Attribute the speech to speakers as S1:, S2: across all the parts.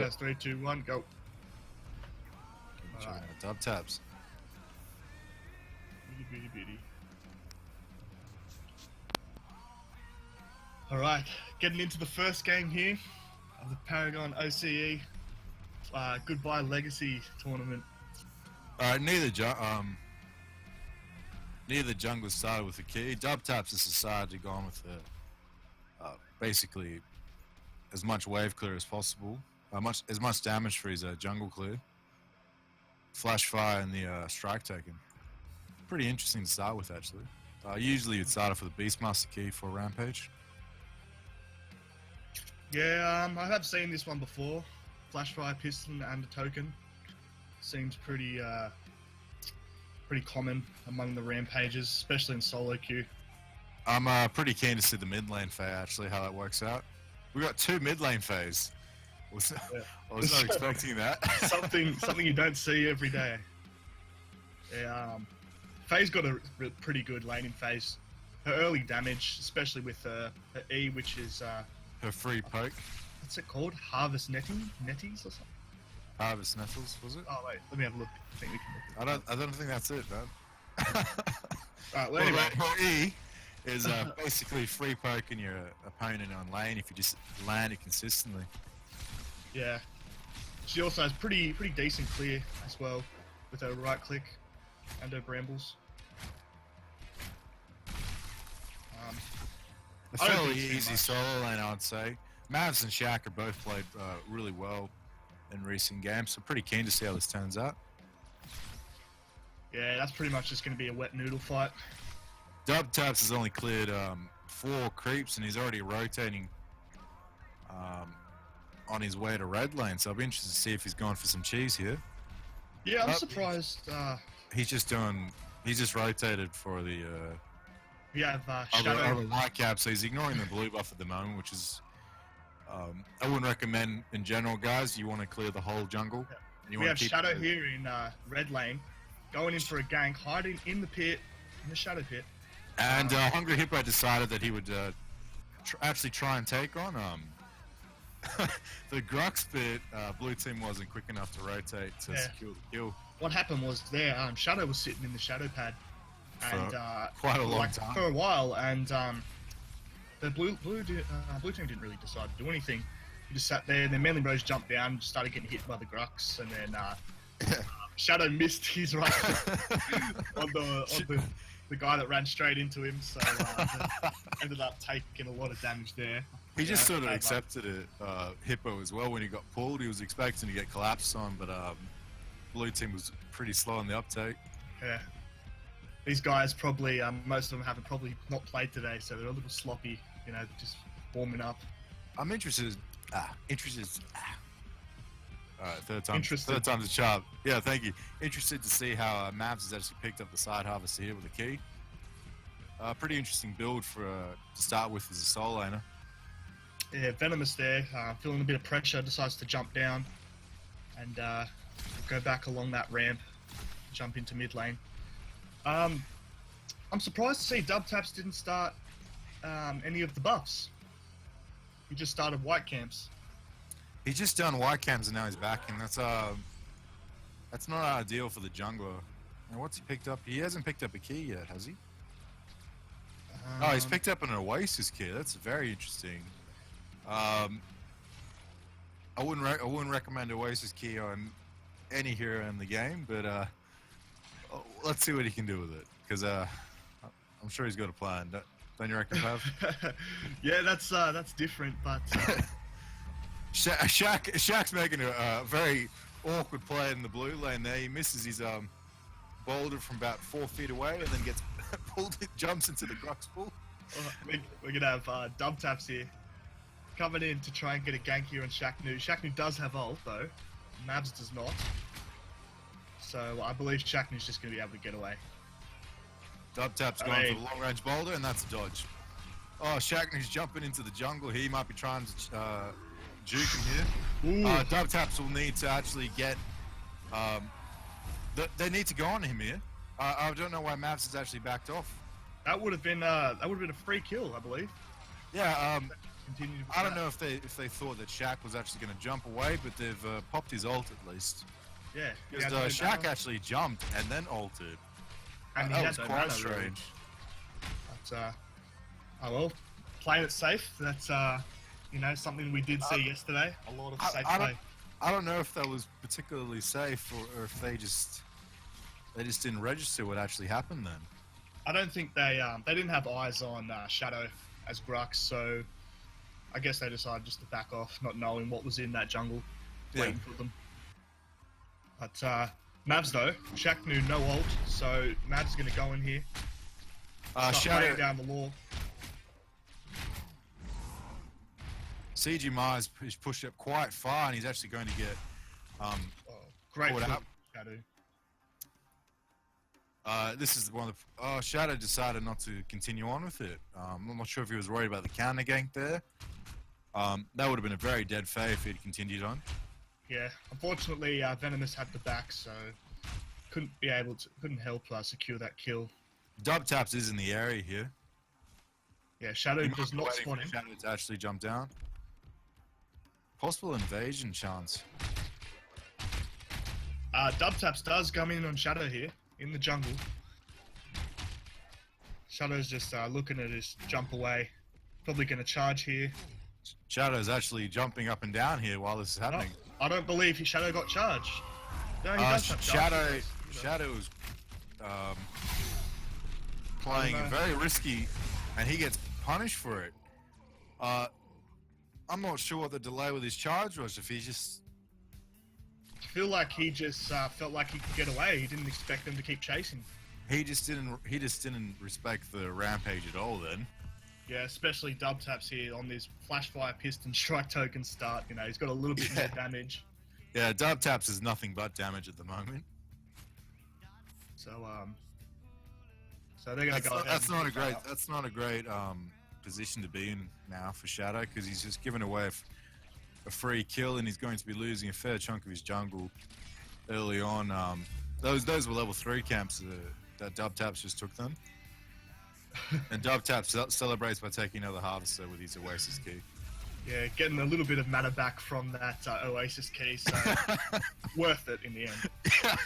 S1: first. 3, 2, 1, go.
S2: Alright. Dub taps.
S1: Beauty. Alright, getting into the first game here of the Paragon OCE Goodbye Legacy tournament.
S2: Alright, neither jungle started with a key. Dub taps has decided to go on with basically as much wave clear as possible, as much damage for his jungle clear. Flash fire and the strike taken. Pretty interesting to start with, actually. Usually you'd start off with a Beastmaster key for Rampage.
S1: Yeah, I have seen this one before. Flash fire, piston, and a token. Seems pretty common among the Rampages, especially in solo queue.
S2: I'm pretty keen to see the mid lane phase, actually, how that works out. We got 2 mid lane phase. I was not expecting that.
S1: something you don't see every day. Yeah, Faye's got a pretty good laning phase. Her early damage, especially with her E, which is
S2: Her free poke.
S1: what's it called? Harvest netties or something?
S2: Harvest Nettles, was it?
S1: Oh wait, let me have a look. I think we can look.
S2: I don't think that's it, man.
S1: Alright, well anyway.
S2: Her E is basically free poking your opponent on lane if you just land it consistently.
S1: Yeah. She also has pretty decent clear as well with her right click and her brambles.
S2: A fairly easy solo lane, I'd say. Mavs and Shaq have both played really well in recent games, so pretty keen to see how this turns out.
S1: Yeah, that's pretty much just going to be a wet noodle fight.
S2: Dub Taps has only cleared 4 creeps and he's already rotating on his way to red lane, so I'll be interested to see if he's gone for some cheese here.
S1: Yeah, I'm surprised.
S2: He's just rotated for the
S1: We have
S2: other
S1: Shadow.
S2: white cap, so he's ignoring the blue buff at the moment, which is I wouldn't recommend in general, guys. You want to clear the whole jungle.
S1: Yeah.
S2: You
S1: We
S2: wanna
S1: have
S2: keep
S1: Shadow here in red lane, going in for a gank, hiding in the pit, in the Shadow pit.
S2: And Hungry Hippo decided that he would actually try and take on the Grux pit. Blue team wasn't quick enough to rotate to secure the kill.
S1: What happened was there, Shadow was sitting in the Shadow pad, and
S2: quite a long time.
S1: for a while, and the blue team didn't really decide to do anything. He just sat there, and then Manly Rose jumped down, started getting hit by the Grux, and then Shadow missed his right on the guy that ran straight into him, so ended up taking a lot of damage there.
S2: He just sort of accepted it, Hippo as well. When he got pulled, he was expecting to get collapsed on, but blue team was pretty slow on the uptake.
S1: Yeah. These guys probably, most of them haven't probably not played today, so they're a little sloppy, just warming up.
S2: I'm interested. Alright, third time's a charm. Yeah, thank you. Interested to see how Mavs has actually picked up the side harvester here with a key. Pretty interesting build for to start with as a soul laner.
S1: Yeah, Venomous there, feeling a bit of pressure, decides to jump down and go back along that ramp, jump into mid lane. I'm surprised to see Dub Taps didn't start any of the buffs. He just started white camps.
S2: He's just done white cams and now he's back, and that's not ideal for the jungler. And what's he picked up? He hasn't picked up a key yet, has he? Oh, he's picked up an Oasis key. That's very interesting. I wouldn't recommend Oasis key on any hero in the game, but let's see what he can do with it, because I'm sure he's got a plan. Don't you reckon, Pav?
S1: Yeah, that's different, but
S2: Shaq's making a very awkward play in the blue lane there. He misses his boulder from about 4 feet away and then gets pulled, jumps into the Grux pool.
S1: We're going to have Dub Taps here coming in to try and get a gank here on Shaqnu. Shaqnu does have ult though, Mavs does not. So I believe Shaqnu's just going to be able to get away.
S2: Dub Tap's going for the long range boulder, and that's a dodge. Oh, Shaqnu's jumping into the jungle here. He might be trying to juke him here. Dub Taps will need to actually get. They need to go on him here. I don't know why Mavs has actually backed off.
S1: That would have been a free kill, I believe.
S2: Yeah.
S1: continue to push
S2: I don't
S1: out.
S2: know if they thought that Shaq was actually going to jump away, but they've popped his ult at least.
S1: Yeah. he
S2: Because
S1: had no
S2: Shaq
S1: mana,
S2: actually jumped and then ulted.
S1: and he
S2: That
S1: had
S2: was
S1: no
S2: quite
S1: mana, really.
S2: strange.
S1: But, oh well, playing it safe. That's something we did see yesterday. A lot of safe play.
S2: I don't know if that was particularly safe or if they just didn't register what actually happened then.
S1: I don't think they didn't have eyes on Shadow as Grux, so I guess they decided just to back off, not knowing what was in that jungle, waiting for them. But Mavs though, Shaq knew no ult, so Mavs is going to go in here, start
S2: Shadow
S1: laying down the law.
S2: CG Mars is pushed up quite far, and he's actually going to get
S1: Great
S2: caught
S1: for
S2: out.
S1: Shadow.
S2: This is one of the... Shadow decided not to continue on with it. I'm not sure if he was worried about the counter gank there. That would have been a very dead fay if he'd continued on.
S1: Yeah, unfortunately, Venomous had the back, so couldn't help secure that kill.
S2: Dub Taps is in the area here.
S1: Yeah, Shadow
S2: He might
S1: does
S2: be
S1: not
S2: waiting
S1: spawn
S2: for
S1: him.
S2: Shadow to actually jump down. Possible invasion chance.
S1: Dubtaps does come in on Shadow here, in the jungle. Shadow's just looking at his jump away. Probably going to charge here.
S2: Shadow's actually jumping up and down here while this is happening.
S1: No, I don't believe Shadow got charged. No, he does have charge.
S2: Shadow is playing very risky, and he gets punished for it. I'm not sure what the delay with his charge was. If he just...
S1: I feel like he just felt like he could get away. He didn't expect them to keep chasing.
S2: He just didn't respect the rampage at all then.
S1: Yeah, especially Dubtaps here on this flash fire piston strike token start. He's got a little bit more damage.
S2: Yeah, Dub Taps is nothing but damage at the moment.
S1: So they're gonna go ahead.
S2: That's not a great position to be in now for Shadow, because he's just given away a free kill, and he's going to be losing a fair chunk of his jungle early on. Those were level 3 camps that Dub Taps just took them. And Dub Taps celebrates by taking another Harvester with his Oasis key.
S1: Yeah, getting a little bit of mana back from that Oasis key, so worth it in the end.
S2: Yeah.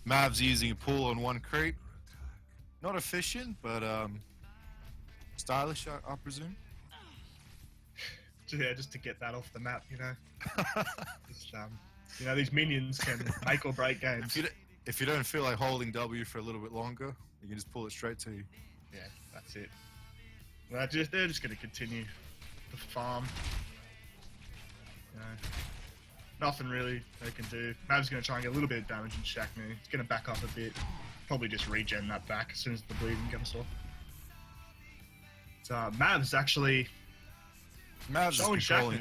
S2: Mavs using a pull on one creep. Not efficient, but stylish, I presume.
S1: Yeah, just to get that off the map, Just, these minions can make or break games.
S2: If you don't feel like holding W for a little bit longer, you can just pull it straight to you.
S1: Yeah, that's it. Well, they're just going to continue the farm. Nothing really they can do. Mav's going to try and get a little bit of damage in Shaq now. He's going to back up a bit. Probably just regen that back as soon as the bleeding comes off. So Mav's actually showing Shaq now.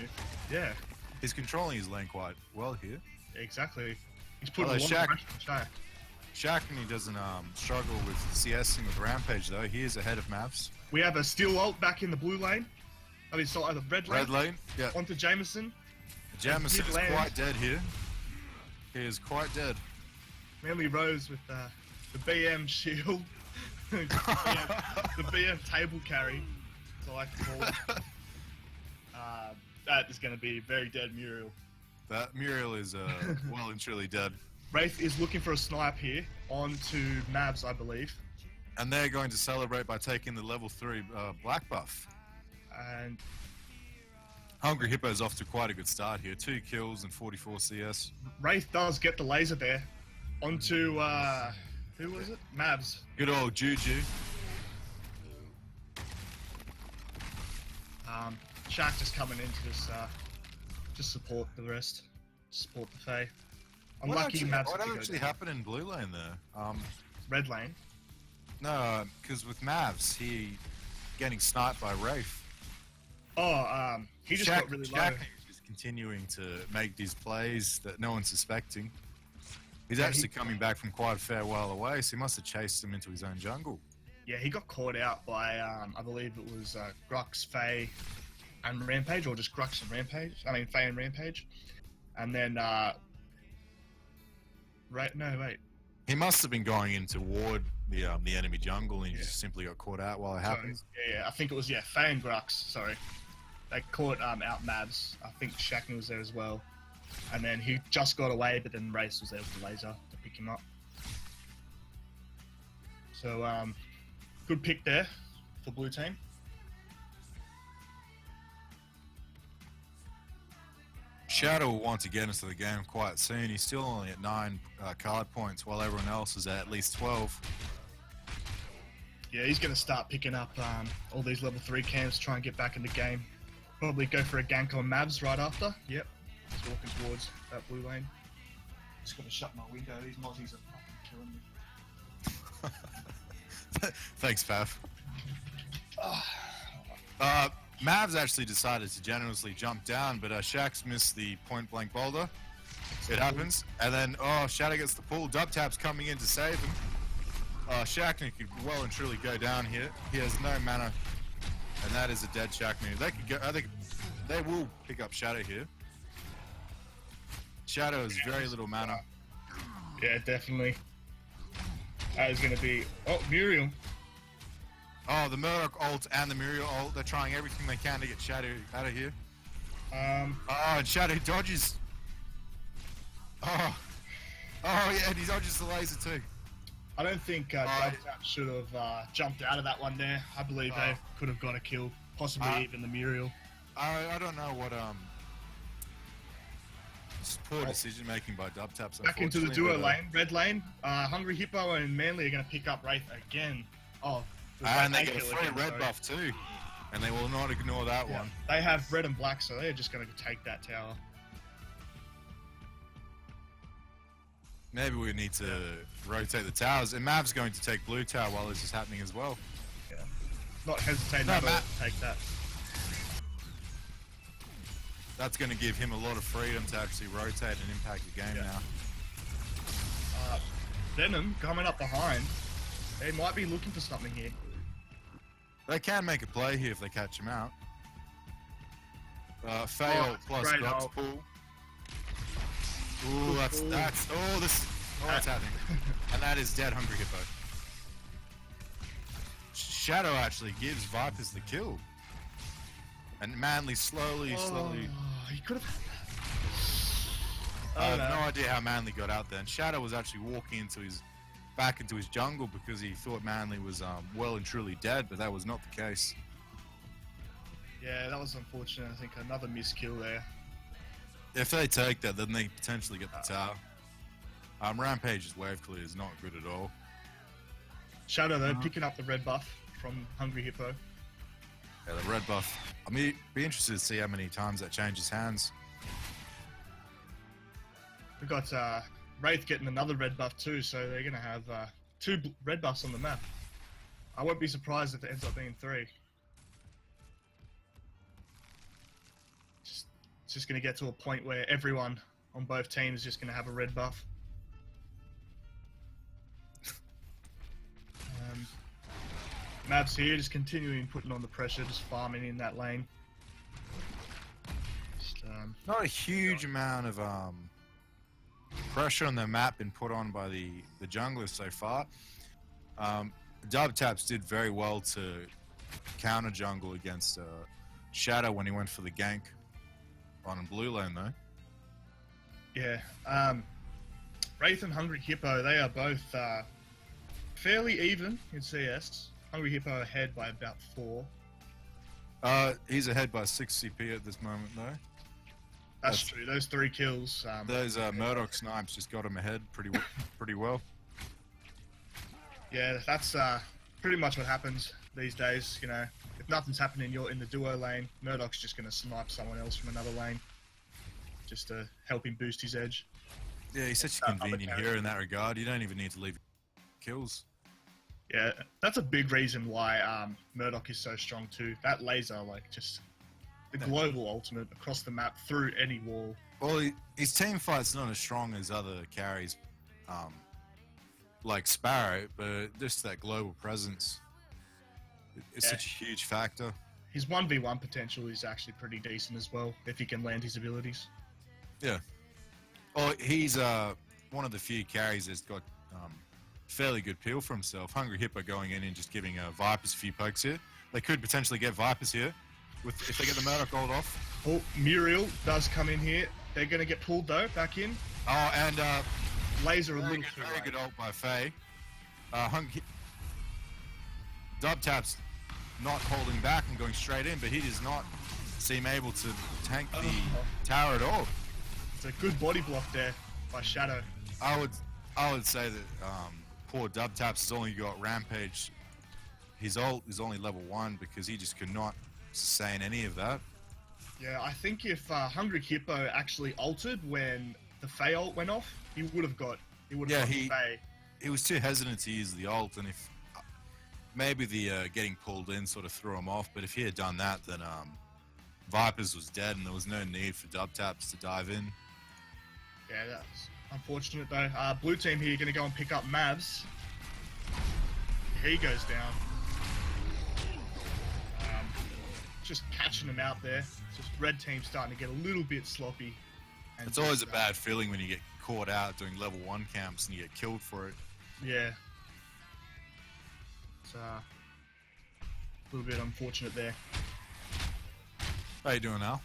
S1: Yeah.
S2: He's controlling his lane quite well here.
S1: Exactly. He's putting a lot of pressure on Shaq.
S2: Shaq doesn't struggle with CSing with Rampage though. He is ahead of Mavs.
S1: We have a steel ult back in the blue lane. I mean, the red lane.
S2: Red lane, yeah.
S1: Onto Jameson.
S2: Jameson is quite dead here. He is quite dead.
S1: Manly Rose with the BM shield. the BM table carry, as I like to call it. That is going to be very dead Muriel.
S2: That Muriel is well and truly dead.
S1: Wraith is looking for a snipe here onto Mavs, I believe.
S2: And they're going to celebrate by taking the level 3 black buff.
S1: And
S2: Hungry Hippo's off to quite a good start here. 2 kills and 44 CS.
S1: Wraith does get the laser there onto, who was it? Mavs.
S2: Good old Juju.
S1: Shaq just coming in to just support the rest. Support the Fae. Unlucky Mavs.
S2: What actually happened in blue lane there?
S1: Red lane.
S2: No, because with Mavs, he getting sniped by Wraith.
S1: Oh, he just got really low.
S2: Shaq is just continuing to make these plays that no one's suspecting. He's actually coming back from quite a fair while away, so he must have chased him into his own jungle.
S1: Yeah, he got caught out by, I believe it was Grux, Fae, and Rampage, or just Grux and Rampage. I mean, Fae and Rampage. And then,
S2: He must have been going into ward the enemy jungle, and he just simply got caught out while it happens.
S1: I think it was Faye and Grux. Sorry, they caught out Mavs. I think Shackman was there as well, and then he just got away, but then Race was there with the laser to pick him up. So good pick there for blue team.
S2: Shadow will want to get into the game quite soon. He's still only at 9 card points, while everyone else is at least 12.
S1: Yeah, he's going to start picking up all these level 3 camps, try and get back in the game. Probably go for a gank on Mavs right after. Yep, he's walking towards that blue lane. Just got to shut my window. These mozzies are fucking killing me.
S2: Thanks, Pav. Mavs actually decided to generously jump down, but Shax missed the point-blank boulder. It happens. And then, Shadow gets the pull. Dub Tap's coming in to save him. Shackner could well and truly go down here. He has no mana, and that is a dead Shackner. They could go. I think they will pick up Shadow here. Shadow has very little mana.
S1: Yeah, definitely. That is going to be... Oh, Muriel.
S2: Oh, the Murdoch ult and the Muriel ult. They're trying everything they can to get Shadow out of here. And Shadow dodges. Oh, yeah, and he dodges the laser too.
S1: I don't think Dubtap should have jumped out of that one there. I believe they could have got a kill, possibly even the Muriel.
S2: I don't know what poor decision making by Dubtaps.
S1: Back into the duo lane, red lane. Hungry Hippo and Manly are going to pick up Wraith again.
S2: And they get a free red buff too, and they will not ignore that one.
S1: They have red and black, so they're just going to take that tower.
S2: Maybe we need to rotate the towers, and Mav's going to take blue tower while this is happening as well.
S1: Yeah, not hesitating at all to take that.
S2: That's going to give him a lot of freedom to actually rotate and impact the game now.
S1: Venom coming up behind. They might be looking for something here.
S2: They can make a play here if they catch him out. Fail plus Grux pull. Ooh, that's happening. And that is dead Hungry Hippo. Shadow actually gives Vipers the kill. And Manly slowly...
S1: He could have...
S2: I have no idea how Manly got out there. And Shadow was actually walking back into his jungle because he thought Manly was well and truly dead, but that was not the case.
S1: Yeah, that was unfortunate. I think another miskill there.
S2: If they take that, then they potentially get the tower. Rampage's wave clear is not good at all.
S1: Shadow, though, picking up the red buff from Hungry Hippo.
S2: Yeah, the red buff. I mean, be interested to see how many times that changes hands.
S1: We've got Wraith getting another red buff too, so they're going to have 2 red buffs on the map. I won't be surprised if it ends up being 3. It's just going to get to a point where everyone on both teams is just going to have a red buff. Mavs here, just continuing putting on the pressure, just farming in that lane. Just,
S2: not a huge amount of pressure on the map been put on by the junglers so far. Dubtaps did very well to counter jungle against Shadow when he went for the gank on blue lane though.
S1: Yeah, Wraith and Hungry Hippo, they are both fairly even in CS. Hungry Hippo ahead by about 4.
S2: He's ahead by 6 CP at this moment though.
S1: That's true. Those 3 kills.
S2: Those Murdoch snipes just got him ahead pretty well.
S1: Yeah, that's pretty much what happens these days. You know, if nothing's happening, you're in the duo lane. Murdoch's just going to snipe someone else from another lane, just to help him boost his edge.
S2: Yeah, he's such a convenient hero in that regard. You don't even need to leave kills.
S1: Yeah, that's a big reason why Murdoch is so strong too. That laser, like, just the global ultimate across the map through any wall.
S2: Well, his team fight's not as strong as other carries, like Sparrow, but just that global presence is such a huge factor.
S1: His 1v1 potential is actually pretty decent as well, if he can land his abilities.
S2: Yeah. Well, he's one of the few carries that's got fairly good peel for himself. Hungry Hippo going in and just giving Vipers a few pokes here. They could potentially get Vipers here if they get the Murdoch gold off.
S1: Oh, Muriel does come in here. They're going to get pulled, though, back in.
S2: Oh, and
S1: Laser a little too
S2: very
S1: late.
S2: good ult by Faye. Dub Tap's not holding back and going straight in, but he does not seem able to tank the tower at all.
S1: It's a good body block there by Shadow.
S2: I would say that poor Dub Taps has only got Rampage. His ult is only level 1 because he just could not sustain any of that.
S1: Yeah, I think if Hungry Hippo actually altered when the Faye ult went off, he would have got Faye.
S2: He was too hesitant to use the ult, and if maybe the getting pulled in sort of threw him off, but if he had done that, then Vipers was dead and there was no need for Dub Taps to dive in.
S1: Yeah, that's unfortunate though. Blue team here going to go and pick up Mavs. He goes down. Just catching him out there. Just red team starting to get a little bit sloppy. And
S2: it's always a bad feeling when you get caught out doing level 1 camps and you get killed for it.
S1: Yeah. It's a little bit unfortunate there.
S2: How you doing, Al?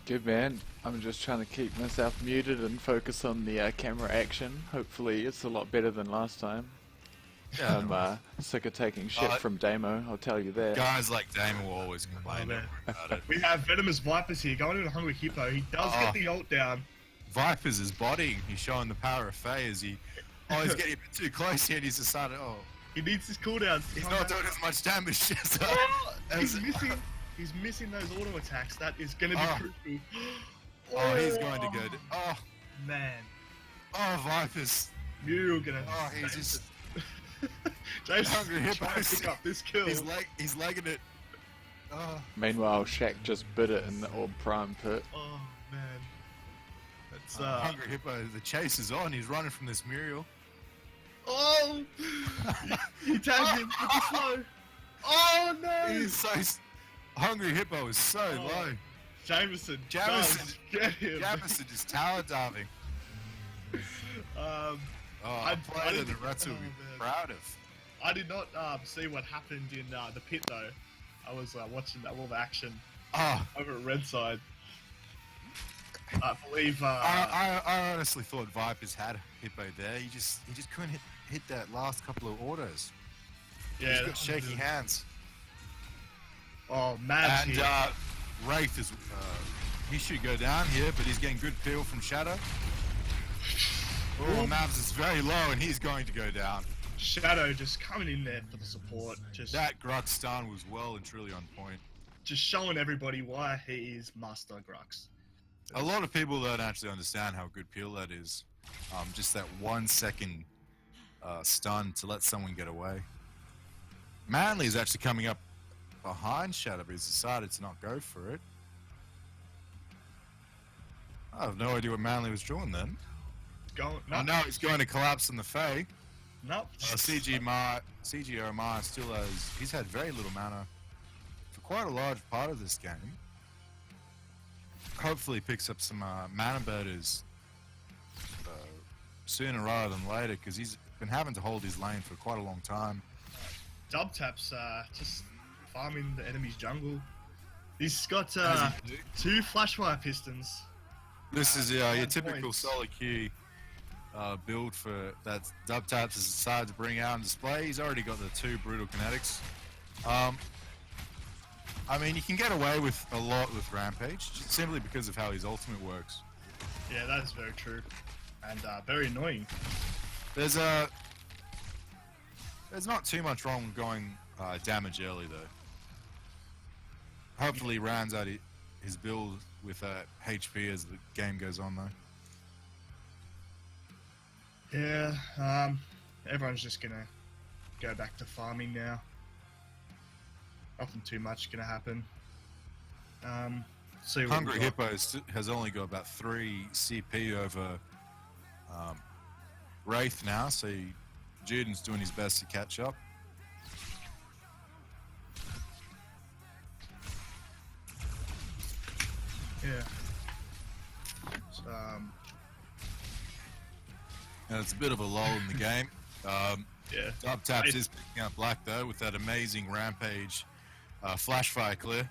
S3: Good, man. I'm just trying to keep myself muted and focus on the camera action. Hopefully it's a lot better than last time.
S2: Yeah,
S3: I'm sick of taking shit from Damo, I'll tell you that.
S2: guys like Damon will always complain about it.
S1: We have Venomous Vipers here going into Hungry Hippo. He does get the ult down.
S2: Vipers is bodying. He's showing the power of Faye as he... Oh, he's getting a bit too close here and he's decided,
S1: He needs his cooldowns.
S2: he's not doing as much damage as...
S1: He's missing those auto attacks. That is going to be crucial.
S2: He's going to go... Oh,
S1: man.
S2: oh, Vipers.
S1: Muriel gonna...
S2: Oh, he's just...
S1: James
S2: Hungry Hippo.
S1: trying to pick up this kill.
S2: He's legging it. Oh.
S3: Meanwhile, Shaq just bit it in the Orb Prime pit.
S1: Oh, man. That's,
S2: Hungry Hippo, the chase is on. He's running from this Muriel.
S1: Oh! He tagged him with the slow. Oh, no!
S2: He's so... Hungry Hippo is so low.
S1: Jamison
S2: Jamison
S1: does get him.
S2: Jamison just tower diving.
S1: I
S2: player the Rats will be
S1: man.
S2: proud of.
S1: I did not see what happened in the pit though. I was watching all the action over at Red Side. I believe.
S2: I honestly thought Vipers had Hippo there. He just couldn't hit that last couple of autos.
S1: Yeah,
S2: He's got shaky hands.
S1: Oh, Mavs
S2: And
S1: here.
S2: Wraith is he should go down here, but he's getting good peel from Shadow. Oh, Mavs is very low, and he's going to go down.
S1: Shadow just coming in there for the support. Just
S2: That Grux stun was well and truly on point.
S1: Just showing everybody why he is Master Grux.
S2: A lot of people don't actually understand how good peel that is. Just that 1 second stun to let someone get away. Manly is actually coming up behind Shadow, but he's decided to not go for it. I have no idea what Manly was doing then. No, he's going to collapse on the Fae.
S1: Nope.
S2: CG Omar still has... He's had very little mana for quite a large part of this game. Hopefully picks up some mana birders sooner rather than later, because he's been having to hold his lane for quite a long time.
S1: Dub Tap's just farming the enemy's jungle. He's got 2 Flashfire Pistons.
S2: This is your
S1: 9
S2: typical
S1: points.
S2: solo queue build for that Dub Taps has decided to bring out on display. He's already got the 2 brutal kinetics. I mean, you can get away with a lot with Rampage, just simply because of how his ultimate works.
S1: Yeah, that is very true. And very annoying.
S2: There's not too much wrong with going damage early though. Hopefully he rounds out his build with HP as the game goes on though.
S1: Yeah, everyone's just gonna go back to farming now. Nothing too much gonna happen. See what
S2: Hungry Hippo has only got about 3 CP over Wraith now, so Juden's doing his best to catch up.
S1: Yeah.
S2: And it's a bit of a lull in the game.
S1: Yeah.
S2: Dub Taps is picking up Black though with that amazing Rampage flash fire clear.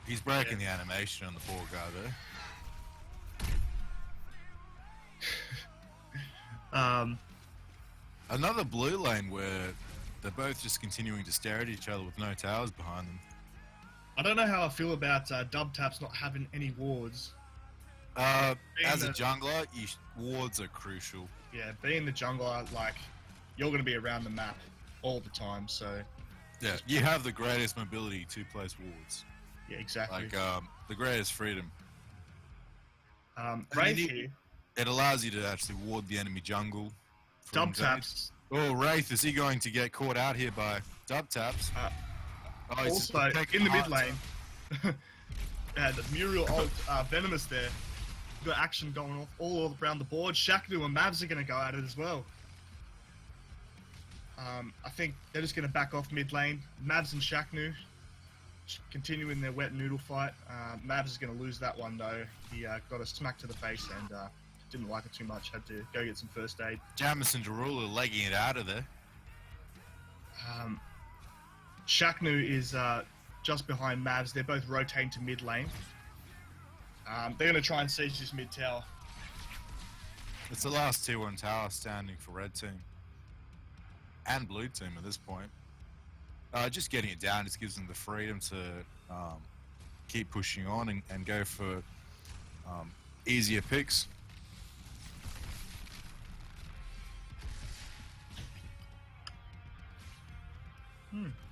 S2: He's breaking the animation on the poor guy there. Another blue lane where they're both just continuing to stare at each other with no towers behind them.
S1: I don't know how I feel about Dub Taps not having any wards.
S2: As a jungler, wards are crucial.
S1: Yeah, being the jungler, like, you're going to be around the map all the time, so...
S2: Yeah, you have the greatest mobility to place wards.
S1: Yeah, exactly.
S2: Like, the greatest freedom.
S1: Wraith here...
S2: It allows you to actually ward the enemy jungle.
S1: Dub Taps.
S2: Oh, Wraith, is he going to get caught out here by Dub Taps?
S1: Also, in the mid lane, the Muriel ult, Venomous there. Got action going off all around the board. Shaknu and Mavs are going to go at it as well. I think they're just going to back off mid lane. Mavs and Shaknu continuing their wet noodle fight. Mavs is going to lose that one though. He got a smack to the face and didn't like it too much. Had to go get some first aid.
S2: Jamison Darula legging it out of there.
S1: Shaknu is just behind Mavs. They're both rotating to mid lane. They're going to try and siege this mid tower.
S2: It's the last tier 1 tower standing for red team. And blue team at this point. Just getting it down just gives them the freedom to keep pushing on and go for easier picks.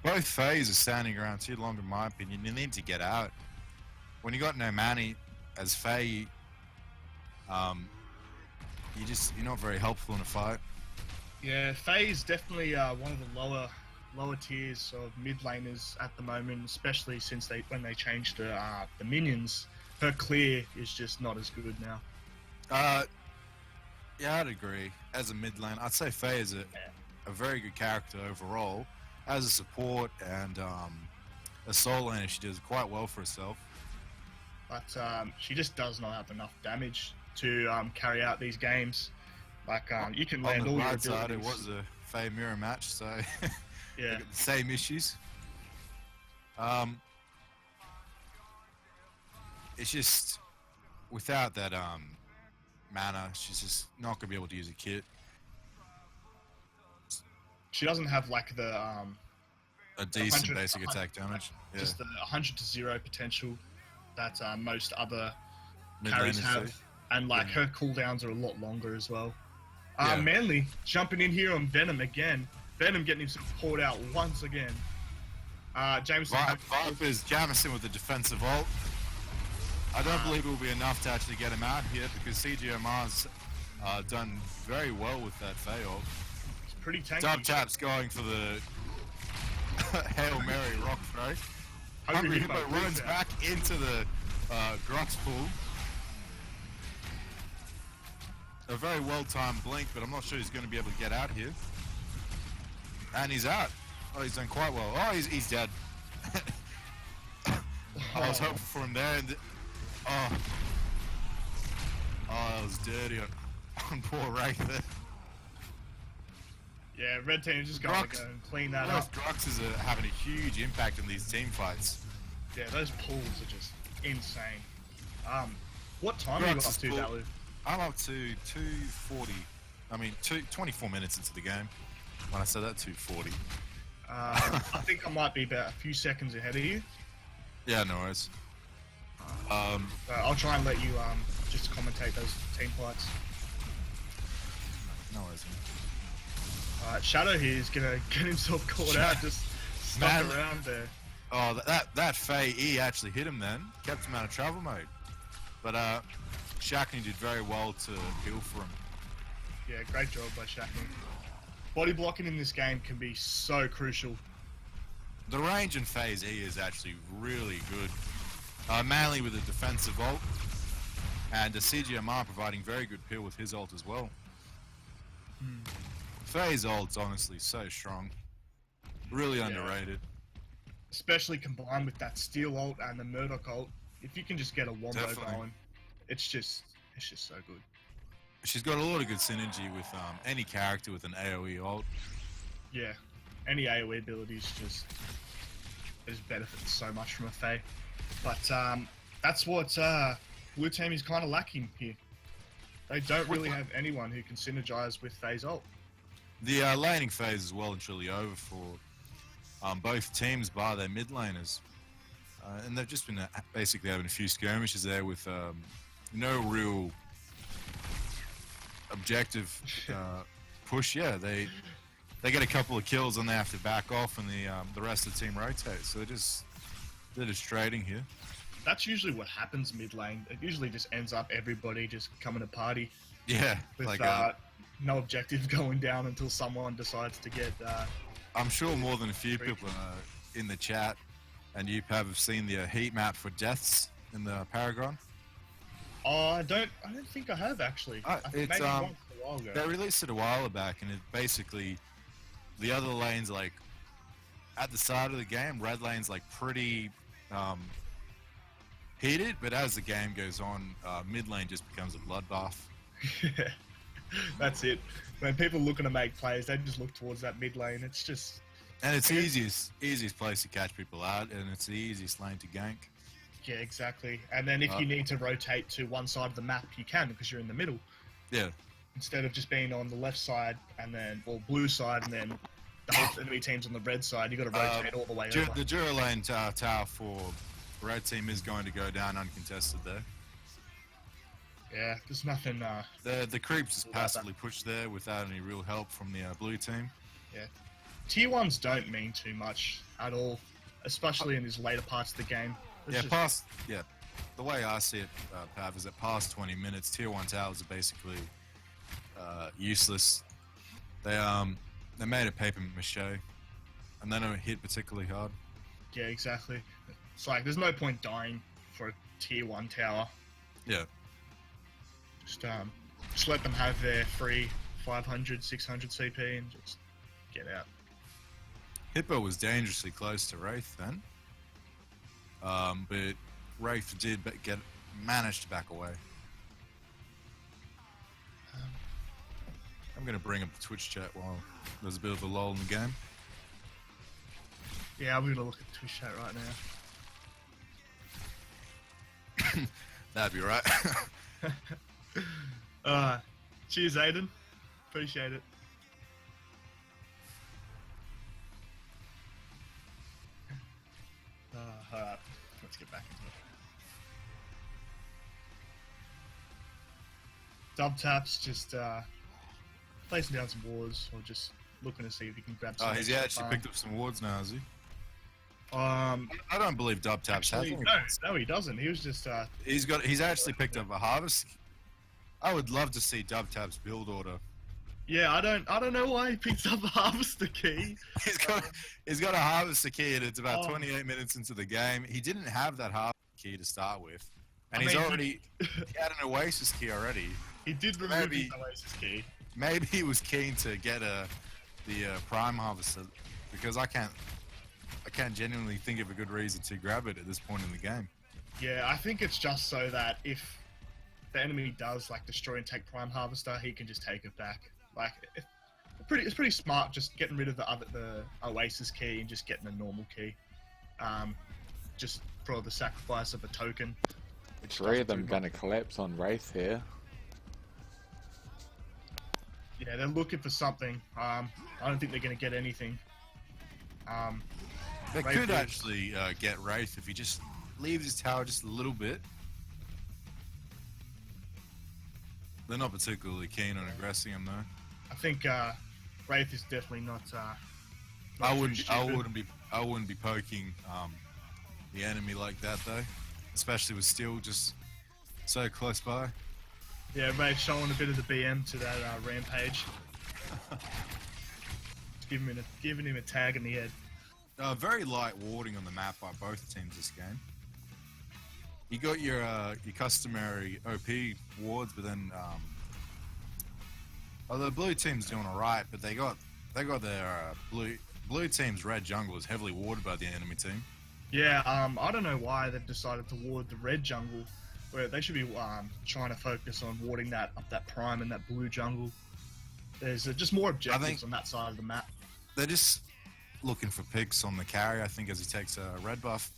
S2: Both Fays are standing around too long in my opinion. You need to get out. When you got no Manny as Faye, you're not very helpful in a fight.
S1: Yeah, Faye is definitely one of the lower tiers of mid laners at the moment, especially since when they changed the minions. Her clear is just not as good now.
S2: Yeah, I'd agree. As a mid lane, I'd say Faye is a very good character overall. As a support and a soul laner, she does quite well for herself.
S1: But she just does not have enough damage to carry out these games. Like, you can land all your abilities.
S2: On the bright side, it was a Faye mirror match, so
S1: yeah,
S2: the same issues. It's just without that mana, she's just not gonna be able to use a kit.
S1: She doesn't have like
S2: a decent basic attack damage. Yeah.
S1: Just the 100 to 0 potential that most other carries have, and like her cooldowns are a lot longer as well. Manly jumping in here on Venom again. Venom getting himself poured out once again. Jameson.
S2: Vipers Jamison with the defensive ult. I don't believe it will be enough to actually get him out here because CGMR's done very well with that Faye ult.
S1: It's pretty tanky.
S2: Dub Tap's going for the Hail Mary rock throw. Hungry Hippo runs back into the Grux pool. A very well-timed blink, but I'm not sure he's going to be able to get out here. And he's out. Oh, he's done quite well. Oh, he's dead. I was hoping for him there. And oh, that was dirty on poor Wraith there.
S1: Yeah, red team is just going to go and clean that up.
S2: Grux is having a huge impact in these team fights.
S1: Yeah, those pulls are just insane. What time are you up to, Dalu?
S2: I'm up to 2:40. I mean, 24 minutes into the game. When I said that, 2:40.
S1: I think I might be about a few seconds ahead of you.
S2: Yeah, no worries.
S1: I'll try and let you just commentate those team fights.
S2: No worries.
S1: Shadow here is gonna get himself caught out, just stuck around there.
S2: Oh, that Faye E actually hit him then, kept him out of travel mode. But Shakni did very well to heal for him.
S1: Yeah, great job by Shakni. Body blocking in this game can be so crucial.
S2: The range in Phase E is actually really good. Mainly with a defensive ult, and the CGMR providing very good peel with his ult as well. Phase ult's honestly so strong. Really underrated.
S1: Especially combined with that Steel ult and the Murdoch ult. If you can just get a wombo going, it's just so good.
S2: she's got a lot of good synergy with any character with an AoE ult.
S1: Yeah, any AoE abilities just benefit so much from a Faye. But that's what Blue Team is kind of lacking here. They don't really have anyone who can synergize with Faye's ult.
S2: The laning phase is well and truly over for both teams bar their mid laners. And they've just been basically having a few skirmishes there with no real objective push. Yeah, they get a couple of kills and they have to back off, and the rest of the team rotates. So they're just trading here.
S1: That's usually what happens mid lane. It usually just ends up everybody just coming to party.
S2: Yeah,
S1: with
S2: like
S1: no objective going down until someone decides to get.
S2: I'm sure more than a few people in the chat and you have seen the heat map for deaths in the Paragon.
S1: Oh, I don't think I have actually. I think
S2: It's
S1: maybe once a while ago.
S2: they released it a while back, and it basically the other lanes like at the start of the game, red lane's like pretty heated, but as the game goes on, mid lane just becomes a bloodbath.
S1: Yeah, that's it. When people looking to make plays, they just look towards that mid lane. It's just.
S2: And it's the easiest place to catch people out, and it's the easiest lane to gank.
S1: Yeah, exactly. And then if you need to rotate to one side of the map, you can because you're in the middle.
S2: Yeah.
S1: Instead of just being on the left side and then, or blue side, and then the whole enemy team's on the red side, you got to rotate all the way over.
S2: The Dura lane tower for red team is going to go down uncontested there.
S1: Yeah, there's nothing.
S2: The creeps just passively pushed there without any real help from the blue team.
S1: Yeah. Tier 1s don't mean too much at all, especially in these later parts of the game.
S2: The way I see it, Pav, is that past 20 minutes, Tier 1 towers are basically useless. They made of paper mache, and they don't hit particularly hard.
S1: Yeah, exactly. It's like, there's no point dying for a Tier 1 tower.
S2: Yeah.
S1: Just let them have their free 500, 600 CP and just get out.
S2: Hippo was dangerously close to Wraith then, but Wraith did manage to back away. I'm going to bring up the Twitch chat while there's a bit of a lull in the game.
S1: Yeah, I'm going to look at the Twitch chat right now.
S2: That'd be right.
S1: Cheers, Aiden. Appreciate it. Alright, let's get back into it. Dub taps, just placing down some wards, or just looking to see if he can grab some.
S2: Oh, he's actually picked up some wards now, has he?
S1: I
S2: don't believe Dub taps has him.
S1: No, he doesn't. He was just.
S2: He's actually picked up a harvest. I would love to see Dub taps build order.
S1: Yeah, I don't know why he picked up a harvester key.
S2: He's got a harvester key, and it's about 28 minutes into the game. He didn't have that harvester key to start with, and he had an Oasis key already.
S1: He did remove his Oasis key.
S2: Maybe he was keen to get the Prime Harvester, because I can't genuinely think of a good reason to grab it at this point in the game.
S1: Yeah, I think it's just so that if the enemy does like destroy and take Prime Harvester, he can just take it back. Like, it's pretty smart just getting rid of the Oasis key and just getting a normal key, just for the sacrifice of a token.
S3: Three of them gonna collapse on Wraith here.
S1: Yeah, they're looking for something. I don't think they're gonna get anything.
S2: They could actually get Wraith if he just leaves his tower just a little bit. They're not particularly keen on aggressing him though.
S1: I think Wraith is definitely not.
S2: I wouldn't be poking the enemy like that though, especially with Steel just so close by.
S1: Yeah, Wraith showing a bit of the BM to that Rampage. Giving him a tag in the head.
S2: Very light warding on the map by both teams this game. You got your customary OP wards, but then the blue team's doing alright, but they got their blue team's red jungle is heavily warded by the enemy team.
S1: Yeah, I don't know why they've decided to ward the red jungle. where they should be trying to focus on warding that up that prime and that blue jungle. There's just more objectives on that side of the map.
S2: They're just looking for picks on the carry, I think, as he takes a red buff.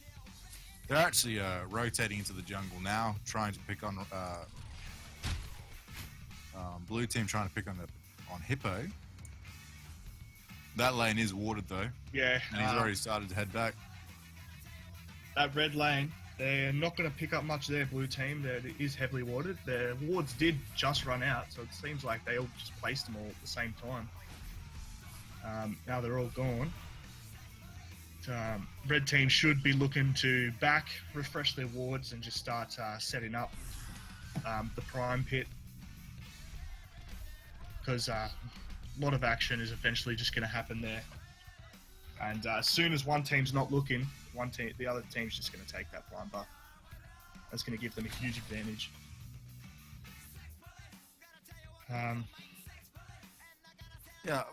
S2: They're actually rotating into the jungle now, trying to pick on blue team, trying to pick on Hippo. That lane is warded though.
S1: Yeah,
S2: and he's already started to head back.
S1: That red lane, they're not going to pick up much there, blue team. It is heavily warded. Their wards did just run out, so it seems like they all just placed them all at the same time. Now they're all gone. Red team should be looking to refresh their wards, and just start setting up the prime pit, because a lot of action is eventually just going to happen there. And as soon as one team's not looking, the other team's just going to take that prime buff. That's going to give them a huge advantage.
S2: Yeah,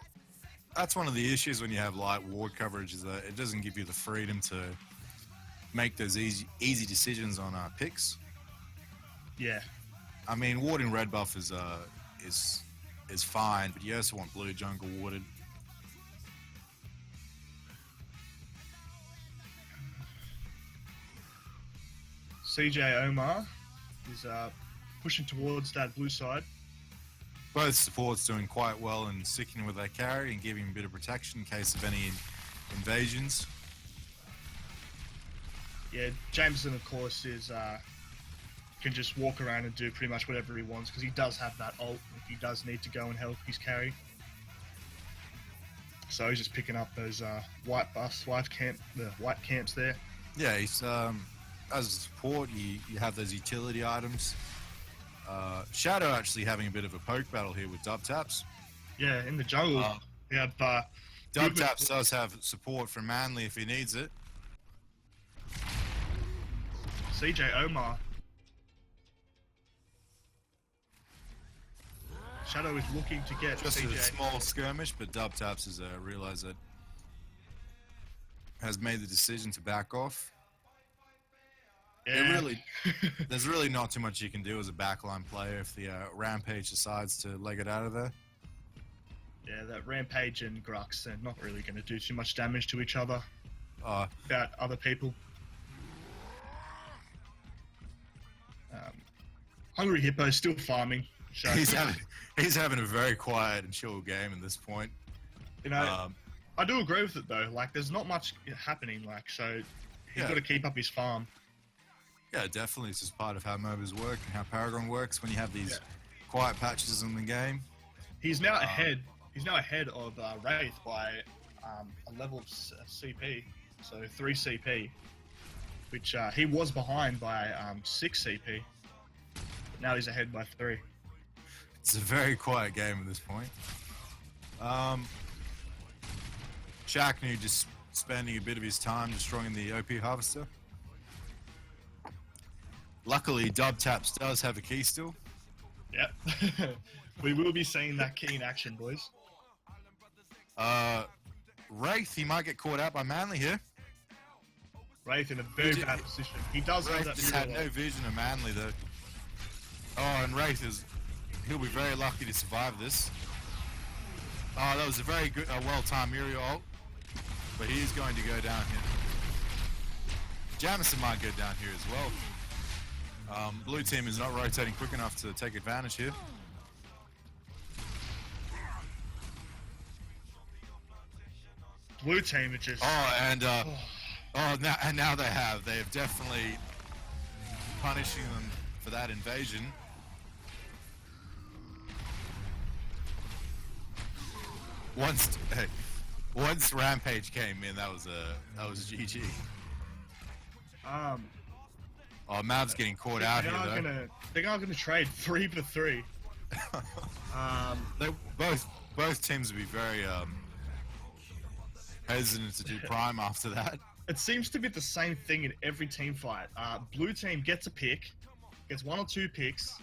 S2: that's one of the issues when you have light ward coverage, is that it doesn't give you the freedom to make those easy decisions on picks.
S1: Yeah.
S2: I mean, warding red buff is fine, but you also want blue jungle warded.
S1: CJ Omar is pushing towards that blue side.
S2: Both supports doing quite well and sticking with their carry and giving a bit of protection in case of any invasions.
S1: Yeah, Jameson, of course, can just walk around and do pretty much whatever he wants, because he does have that ult if he does need to go and help his carry. So he's just picking up those white camps there.
S2: Yeah, he's as a support, you have those utility items. Shadow actually having a bit of a poke battle here with dub taps.
S1: Yeah, in the jungle, we have
S2: dub taps does have support from Manly if he needs it.
S1: CJ Omar. Shadow is looking to get
S2: just
S1: CJ.
S2: a small skirmish, but dub taps has realized that, has made the decision to back off.
S1: Yeah.
S2: There's really not too much you can do as a backline player if the Rampage decides to leg it out of there.
S1: Yeah, that Rampage and Grux, they're not really going to do too much damage to each other without other people. Hungry Hippo's still farming. So.
S2: He's having a very quiet and chill game at this point.
S1: You know, I do agree with it though. Like, there's not much happening. Like, so he's got to keep up his farm.
S2: Yeah, definitely. It's just part of how MOBAs work and how Paragon works when you have these quiet patches in the game.
S1: He's now ahead. He's now ahead of Wraith by a level of CP, so 3 CP, which he was behind by 6 CP. But now he's ahead by 3.
S2: It's a very quiet game at this point. Shacknew just spending a bit of his time destroying the OP Harvester. Luckily, Dub Taps does have a key still.
S1: Yep. We will be seeing that key in action, boys.
S2: Wraith, he might get caught out by Manly here.
S1: Wraith in a very bad position. He does have that.
S2: Just had no vision of Manly though. Oh, and Wraith he'll be very lucky to survive this. Oh, that was a very good, well-timed Muriel ult. But he is going to go down here. Jamison might go down here as well. Blue team is not rotating quick enough to take advantage here.
S1: Blue team are just...
S2: now they have definitely punishing them for that invasion. Once Rampage came in, that was GG. Mav's getting caught out here though.
S1: They're not gonna trade 3 for 3.
S2: Both teams will be very hesitant to do prime after that.
S1: It seems to be the same thing in every team fight. Blue team gets a pick, gets 1 or 2 picks,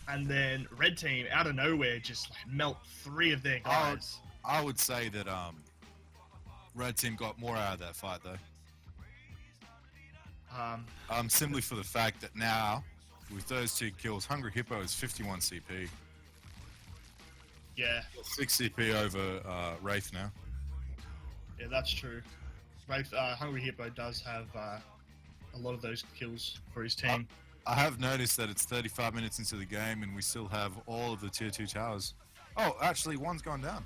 S1: and then red team out of nowhere just melt 3 of their guys.
S2: I would say that red team got more out of that fight though. Simply for the fact that now with those 2 kills, Hungry Hippo is 51 CP.
S1: Yeah,
S2: 6 CP over Wraith now.
S1: yeah, that's true. Wraith, Hungry Hippo does have a lot of those kills for his team.
S2: I have noticed that it's 35 minutes into the game and we still have all of the tier 2 towers. Oh, actually, one's gone down.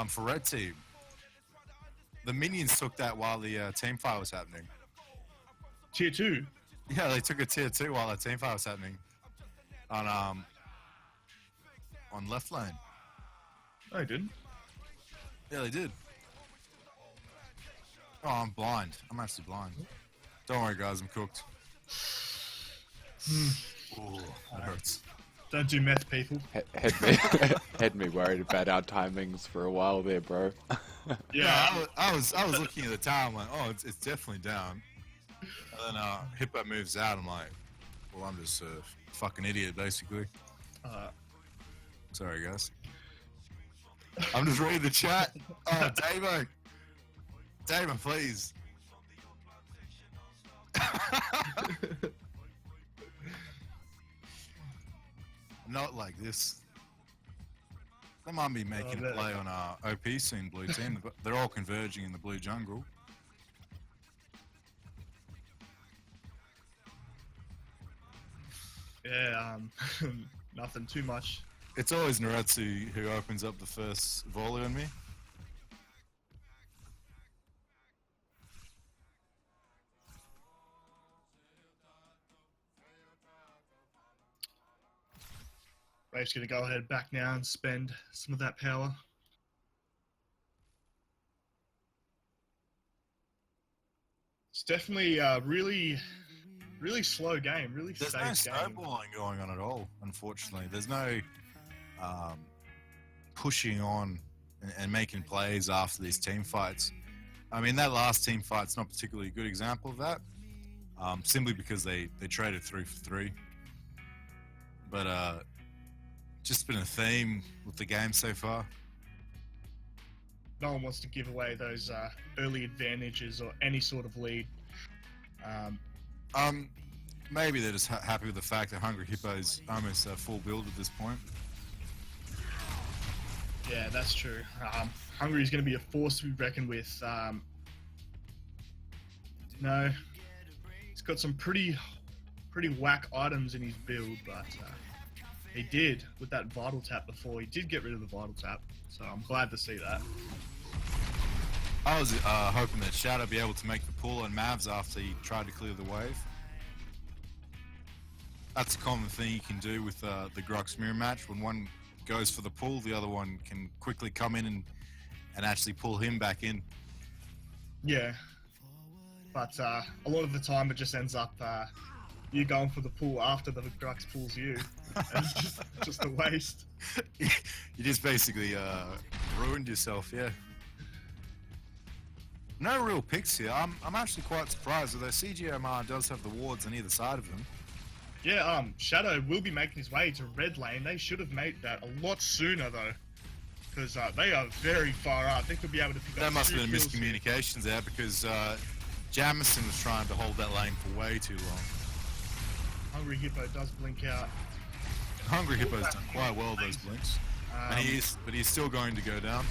S2: For red team, the minions took that while the team fight was happening.
S1: Tier 2?
S2: Yeah, they took a tier 2 while the team fight was happening. On left lane.
S1: No, he didn't.
S2: Yeah, they did. Oh, I'm blind. I'm actually blind. Don't worry, guys. I'm cooked. Ooh, that hurts.
S1: Don't do meth, people.
S3: Had me worried about our timings for a while there, bro.
S2: Yeah, I was looking at the time like, oh, it's definitely down. And then Hippo moves out. I'm like, well, I'm just a fucking idiot, basically. Sorry, guys. I'm just reading the chat. Oh, Davo, please. Not like this. They might be making a play on OP soon, blue team. But they're all converging in the blue jungle.
S1: Yeah, nothing too much.
S2: It's always Naratsu who opens up the first volley on me.
S1: Rave's going to go ahead back now and spend some of that power. It's definitely a really slow game, really
S2: There's
S1: safe
S2: no
S1: game.
S2: snowballing going on at all, unfortunately. There's no pushing on and making plays after these team fights. I mean, that last team fight's not particularly a good example of that, simply because they traded 3 for 3. But just been a theme with the game so far.
S1: No one wants to give away those early advantages or any sort of lead.
S2: Maybe they're just happy with the fact that Hungry Hippo's almost full build at this point.
S1: Yeah, that's true. Hungry is going to be a force to be reckoned with. No, he's got some pretty whack items in his build, but he did with that vital tap before. He did get rid of the vital tap, so I'm glad to see that.
S2: I was hoping that Shadow would be able to make the pull on Mavs after he tried to clear the wave. That's a common thing you can do with the Grux mirror match. When one goes for the pull, the other one can quickly come in and actually pull him back in.
S1: Yeah, but a lot of the time it just ends up you going for the pull after the Grux pulls you. And it's just a waste.
S2: You just basically ruined yourself, yeah. No real picks here. I'm actually quite surprised, although CGMR does have the wards on either side of them.
S1: Yeah, Shadow will be making his way to red lane. They should have made that a lot sooner, though. Because they are very far out. They could be able to pick up.
S2: That must have been
S1: kills
S2: miscommunications there, because Jamison was trying to hold that lane for way too long.
S1: Hungry Hippo does blink out.
S2: Hungry Hippo's done quite well those blinks. But he's still going to go down.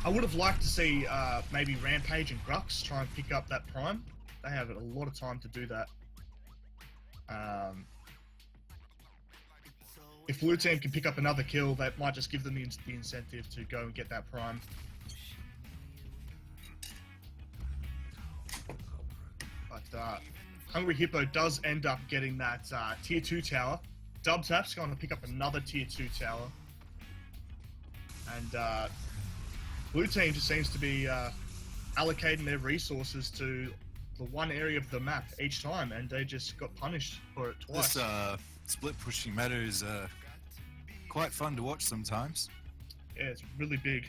S1: I would have liked to see maybe Rampage and Grux try and pick up that prime. They have a lot of time to do that. If blue team can pick up another kill, that might just give them the incentive to go and get that prime. But Hungry Hippo does end up getting that tier 2 tower. Dubtap's going to pick up another tier 2 tower. And blue team just seems to be allocating their resources to the one area of the map each time, and they just got punished for it twice.
S2: This split pushing meta is quite fun to watch sometimes.
S1: Yeah, it's really big.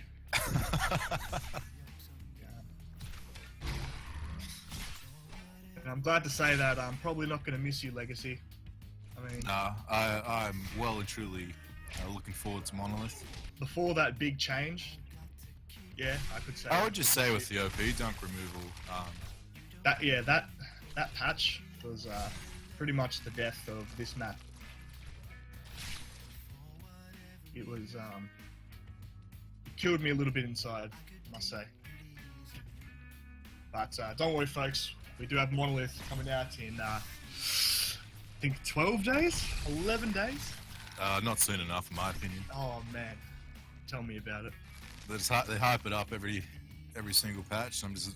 S1: And I'm glad to say that I'm probably not going to miss you, Legacy. I mean,
S2: I'm well and truly looking forward to Monolith.
S1: Before that big change, yeah, I could say.
S2: I would just say with the OP dunk removal,
S1: that patch was pretty much the death of this map. It was it killed me a little bit inside, I must say. But don't worry, folks. We do have Monolith coming out in I think 12 days, 11 days.
S2: Not soon enough, in my opinion.
S1: Oh man, tell me about it.
S2: They hype it up every single patch. So I'm just.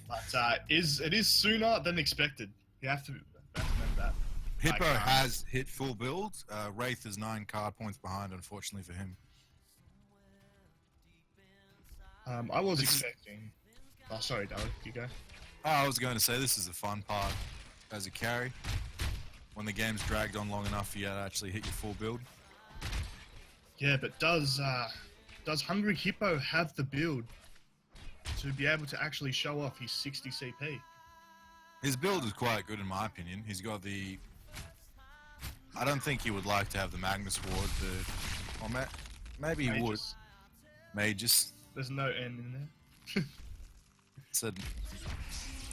S1: But it is sooner than expected. You have to remember that.
S2: Hippo
S1: Like,
S2: has hit full build. Wraith is 9 card points behind, unfortunately for him.
S1: I was expecting. Oh, sorry, Darryl. You go.
S2: Oh, I was going to say this is the fun part as a carry. When the game's dragged on long enough for you to actually hit your full build.
S1: Yeah, but does Hungry Hippo have the build to be able to actually show off his 60 CP?
S2: His build is quite good in my opinion. He's got the... I don't think he would like to have the Magnus Ward, but... Well, maybe he would. Magus.
S1: There's no N in there.
S2: I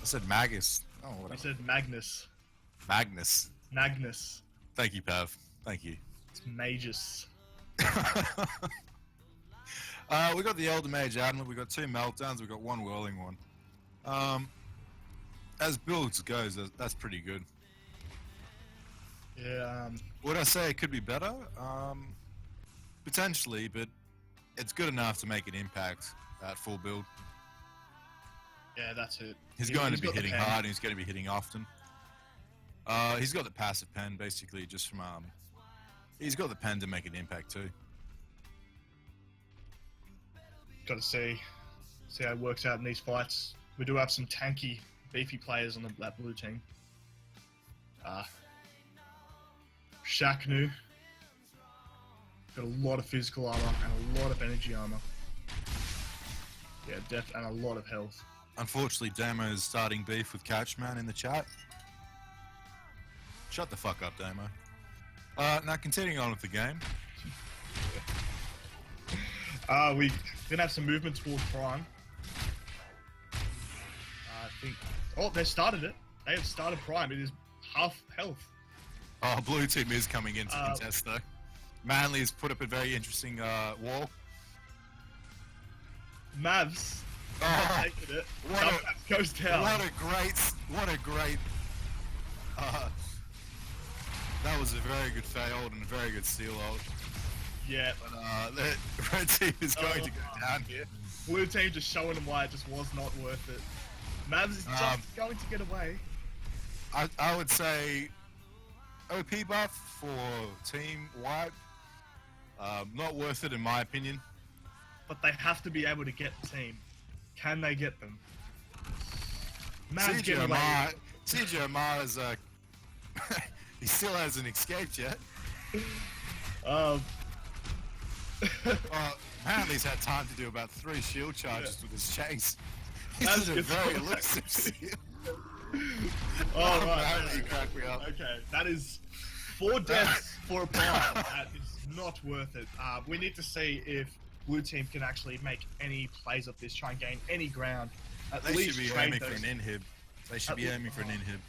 S2: said Magus. Oh, whatever.
S1: I said Magnus.
S2: Magnus.
S1: Magnus.
S2: Thank you, Pav. Thank you.
S1: It's Magus.
S2: We got the Elder Mage Admiral, we got 2 Meltdowns, we got 1 Whirling one. As builds goes, that's pretty good.
S1: Yeah.
S2: Would I say it could be better? Potentially, but it's good enough to make an impact at full build.
S1: Yeah, that's it.
S2: He's going to be hitting hard and he's going to be hitting often. He's got the passive pen, basically, just from... he's got the pen to make an impact, too.
S1: Got to see how it works out in these fights. We do have some tanky, beefy players on that blue team. Shaknu. Got a lot of physical armor and a lot of energy armor. Yeah, and a lot of health.
S2: Unfortunately, Damo is starting beef with Catchman in the chat. Shut the fuck up, Damo. Now, continuing on with the game.
S1: We're gonna have some movement towards Prime. I think. Oh, they started it. They have started Prime. It is half health.
S2: Oh, blue team is coming in to contest though. Manly has put up a very interesting wall.
S1: Mavs.
S2: Oh,
S1: Taking it.
S2: what
S1: Goes down.
S2: What a great. That was a very good failed and a very good steal ult.
S1: Yeah.
S2: But the red team is going to go down here.
S1: Blue team just showing them why it just was not worth it. Mavs is just going to get away.
S2: I would say OP buff for team wipe. Not worth it in my opinion.
S1: But they have to be able to get the team. Can they get them? Mavs get away.
S2: CJ Amar is he still hasn't escaped yet. Apparently he's had time to do about 3 shield charges with his chase. He's a very elusive shield.
S1: Oh, right.
S2: Apparently he cracked me up.
S1: Okay, that is 4 deaths for a prime. That is not worth it. We need to see if blue team can actually make any plays of this, try and gain any ground.
S2: They should be aiming for an inhib. They should be aiming for an inhib.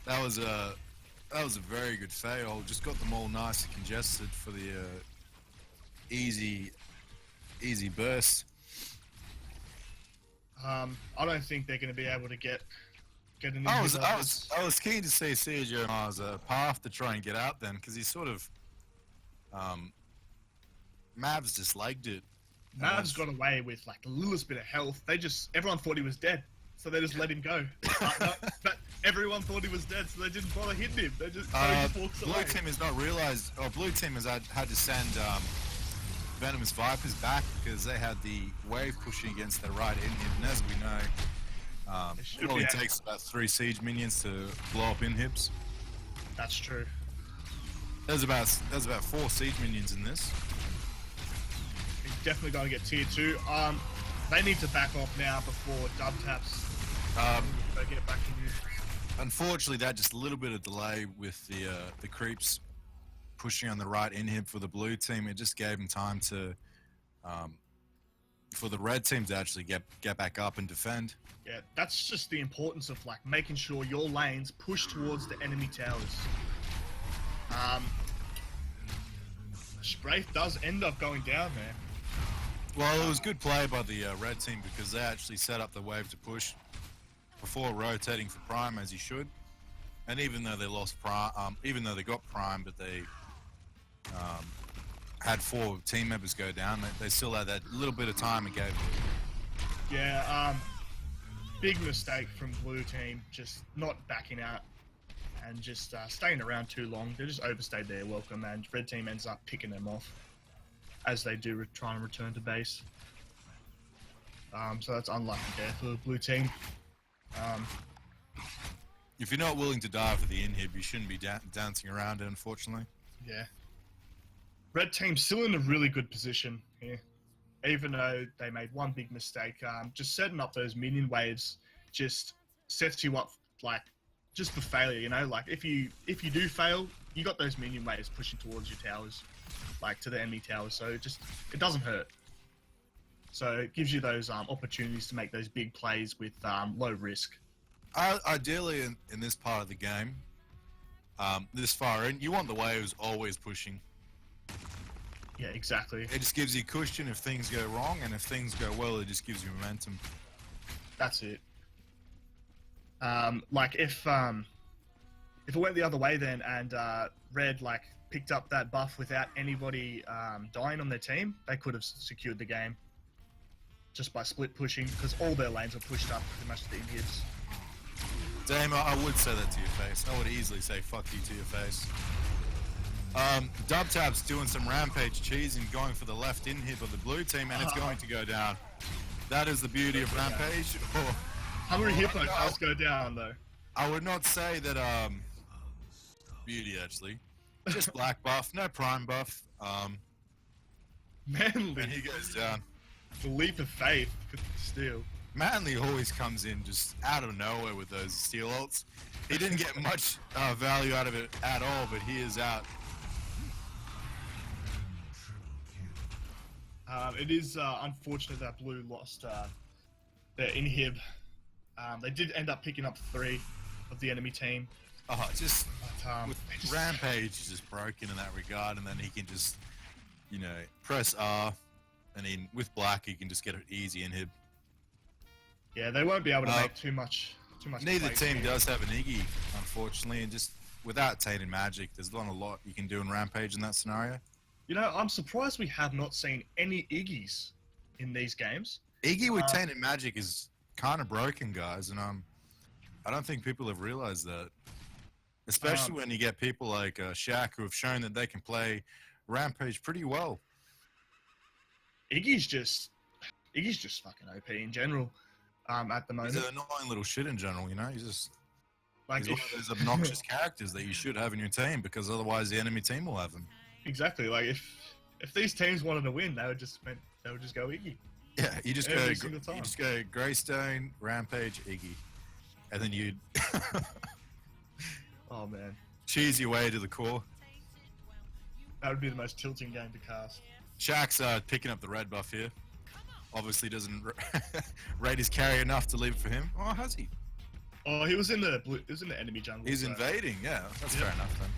S2: That was a very good fail. Just got them all nice and congested for the easy burst.
S1: I don't think they're going to be able to get an
S2: I was keen to see CJ as a path to try and get out then, because he's sort of Mavs just legged it.
S1: Mavs got away with like the littlest bit of health. Everyone thought he was dead, so they just let him go. But everyone thought he was dead, so they didn't bother hitting him. They just, walks
S2: Blue
S1: away.
S2: team has not realized, or blue team has had to send Venomous Vipers back because they had the wave pushing against their right inhib, and as we know, it only takes about 3 siege minions to blow up inhibs.
S1: That's true.
S2: There's about 4 siege minions in this.
S1: He's definitely going to get tier 2. They need to back off now before dub taps. Get back in use.
S2: Unfortunately, that just a little bit of delay with the creeps pushing on the right inhib for the blue team. It just gave them time to for the red team to actually get back up and defend.
S1: Yeah, that's just the importance of like making sure your lanes push towards the enemy towers. Strafe does end up going down there.
S2: Well, it was good play by the red team because they actually set up the wave to push before rotating for prime as he should. And even though they lost prime, even though they got prime, but they had 4 team members go down, they still had that little bit of time it gave them.
S1: Yeah, big mistake from blue team, just not backing out and just staying around too long. They just overstayed their welcome, and red team ends up picking them off as they do try and return to base. So that's unlucky there for the blue team.
S2: If you're not willing to die for the inhib, you shouldn't be dancing around it, unfortunately.
S1: Yeah. Red team still in a really good position here, even though they made one big mistake. Just setting up those minion waves just sets you up like just for failure, you know? Like if you do fail, you got those minion waves pushing towards your towers, like to the enemy towers. So it doesn't hurt. So it gives you those opportunities to make those big plays with low risk.
S2: Ideally, in this part of the game, this far in, you want the waves always pushing.
S1: Yeah, exactly.
S2: It just gives you cushion if things go wrong, and if things go well, it just gives you momentum.
S1: That's it. Like if it went the other way then, and red like picked up that buff without anybody dying on their team, they could have secured the game just by split pushing, because all their lanes were pushed up pretty much to the inhibs.
S2: Dame, I would say that to your face. I would easily say fuck you to your face. Dubtap's doing some rampage cheese and going for the left inhib of the blue team, and it's going to go down. That is the beauty of rampage.
S1: Hungry Hippo does go down though.
S2: I would not say that beauty actually. Just black buff, no prime buff.
S1: Manly.
S2: And he goes down.
S1: The leap of faith for the steal.
S2: Manly always comes in just out of nowhere with those steal ults. He didn't get much value out of it at all, but he is out.
S1: It is unfortunate that blue lost their inhib. They did end up picking up 3 of the enemy team.
S2: Oh, just with
S1: just
S2: Rampage is just broken in that regard, and then he can just, you know, press R, and then with Black he can just get an easy inhib.
S1: Yeah, they won't be able to make too much.
S2: Neither team does have an Iggy, unfortunately, and just without Tainted Magic, there's not a lot you can do in Rampage in that scenario.
S1: You know, I'm surprised we have not seen any Iggies in these games.
S2: Iggy with Tainted Magic is kind of broken, guys, and I don't think people have realized that. Especially when you get people like Shaq who have shown that they can play Rampage pretty well.
S1: Iggy's just fucking OP in general. At the moment,
S2: He's an annoying little shit in general, you know. He's
S1: like
S2: one of those obnoxious characters that you should have in your team, because otherwise the enemy team will have him.
S1: Exactly. Like if these teams wanted to win, they would just go Iggy.
S2: Yeah, you just
S1: Every single time.
S2: you just go Greystone, Rampage, Iggy, and then you
S1: Oh man,
S2: cheese your way to the core.
S1: that would be the most tilting game to cast.
S2: Shaq's picking up the red buff here. Obviously doesn't rate his carry enough to leave it for him. Oh, has he?
S1: Oh, he was in the enemy jungle.
S2: He's
S1: so.
S2: invading. Yeah, that's fair enough then.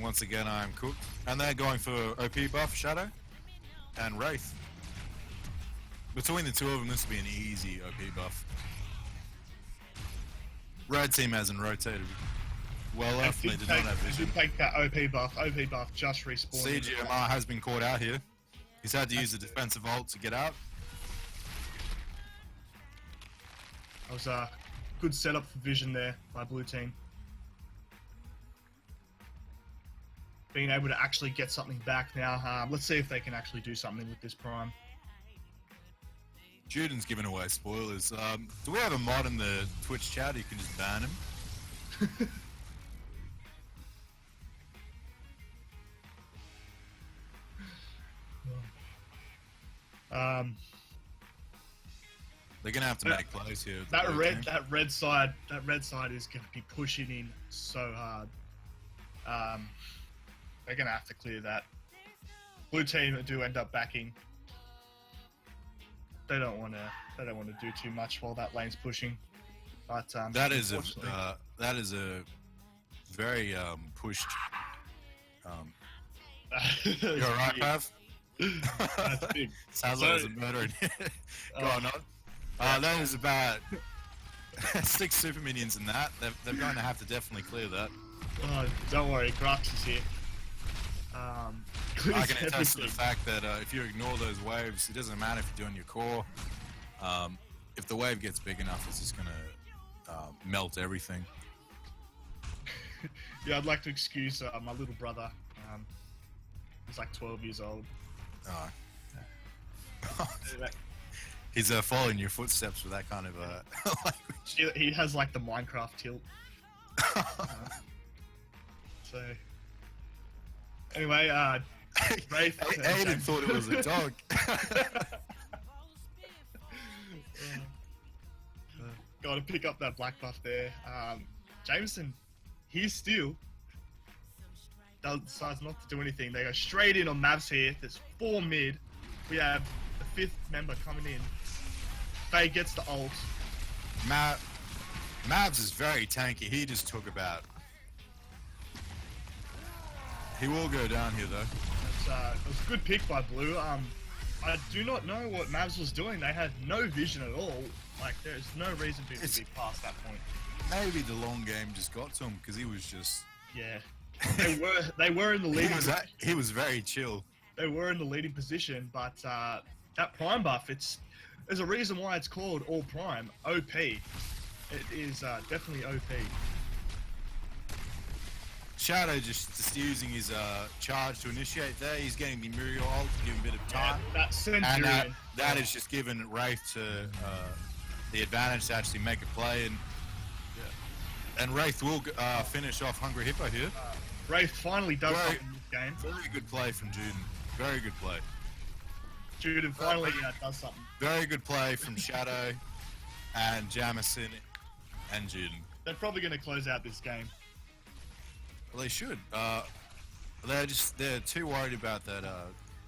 S2: Once again, I am cooked. And they're going for OP buff, Shadow, and Wraith. Between the two of them, this would be an easy OP buff. Red team hasn't rotated well enough. They did not have vision.
S1: Did take that OP buff. OP buff just respawned.
S2: CGMR has been caught out here. He's had to use the defensive ult to get out.
S1: That was a good setup for vision there by blue team. Being able to actually get something back now. Let's see if they can actually do something with this prime.
S2: Juden's giving away spoilers. Do we have a mod in the Twitch chat? You can just ban him. They're gonna have to make plays here.
S1: That red side is gonna be pushing in so hard. They're gonna have to clear that. Blue team do end up backing. they don't want to do too much while that lane's pushing. But
S2: That is
S1: unfortunately-
S2: a very pushed.
S1: You're
S2: You're right, Pav.
S1: That's big.
S2: Sounds
S1: So-
S2: like there's a murder in here. Go on. That is about 6 super minions in that. They're going to have to definitely clear that.
S1: Oh, don't worry, Grux is here.
S2: I
S1: Clears
S2: can attest to the
S1: everything.
S2: fact that if you ignore those waves, it doesn't matter if you're doing your core. If the wave gets big enough, it's just going to melt everything.
S1: Yeah, I'd like to excuse my little brother. He's like 12 years old.
S2: He's following your footsteps with that kind of language.
S1: He has like the Minecraft tilt. So, anyway, Wraith.
S2: Aiden thought it was a dog.
S1: Got to pick up that black buff there. Jameson, he's still decides not to do anything. They go straight in on Mavs here. There's 4 mid. We have the 5th member coming in. Faye gets the ult.
S2: Mavs is very tanky. He just took about. He will go down here though.
S1: It was a good pick by Blue. I do not know what Mavs was doing. They had no vision at all. Like, there's no reason for it to be past that point.
S2: Maybe the long game just got to him because he was just.
S1: Yeah, they were in the leading.
S2: He was very chill.
S1: They were in the leading position, but that prime buff, there's a reason why it's called all prime OP. It is definitely OP.
S2: Shadow just using his charge to initiate there. He's getting the Muriel ult to give him a bit of time.
S1: That Centurion.
S2: And that has just given Wraith to the advantage to actually make a play. And Wraith will finish off Hungry Hippo here.
S1: Wraith finally does something in this game.
S2: Very good play from Juden. Very good play.
S1: Juden finally does something.
S2: Very good play from Shadow and Jamison and Juden.
S1: They're probably going to close out this game.
S2: Well, they should. They're too worried about that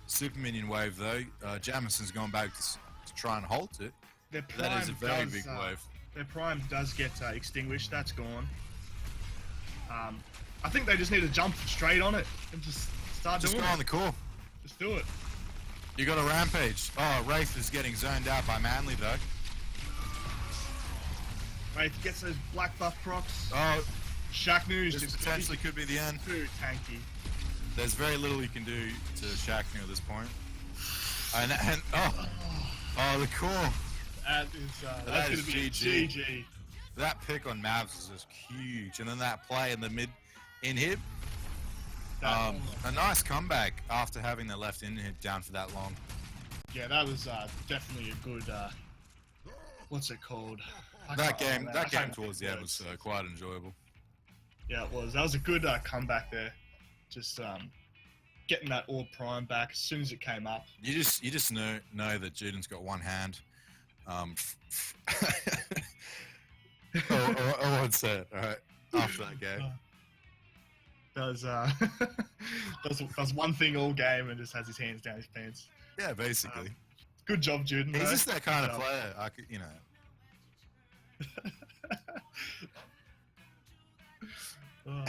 S2: super minion wave though. Jamison's going back to try and halt it.
S1: Their
S2: That is a very
S1: does,
S2: big wave.
S1: Their prime does get extinguished. That's gone. I think they just need to jump straight on it and just start
S2: Just
S1: doing
S2: go
S1: it.
S2: on the core.
S1: Just do it.
S2: You got a rampage. Oh, Wraith is getting zoned out by Manly though.
S1: Wraith gets those black buff procs.
S2: Oh,
S1: Shaknu is
S2: this
S1: just
S2: potentially could be the end.
S1: too tanky.
S2: There's very little you can do to Shaknu at this point. And the core.
S1: That is
S2: That
S1: that's
S2: is
S1: gonna be
S2: GG.
S1: GG.
S2: That pick on Mavs is just huge, and then that play in the mid in hit. A nice comeback after having the left in hit down for that long.
S1: Yeah, that was definitely a good. What's it called?
S2: That game towards the end was quite enjoyable.
S1: Yeah, it was. That was a good comeback there. Just getting that orb prime back as soon as it came up.
S2: You just know that Juden's got one hand. I won't say it. All right, after that game.
S1: Does does one thing all game and just has his hands down his pants.
S2: Yeah, basically.
S1: Good job, Juden.
S2: He's
S1: though.
S2: just that kind
S1: Good
S2: of
S1: job.
S2: player. I could,
S1: Oh.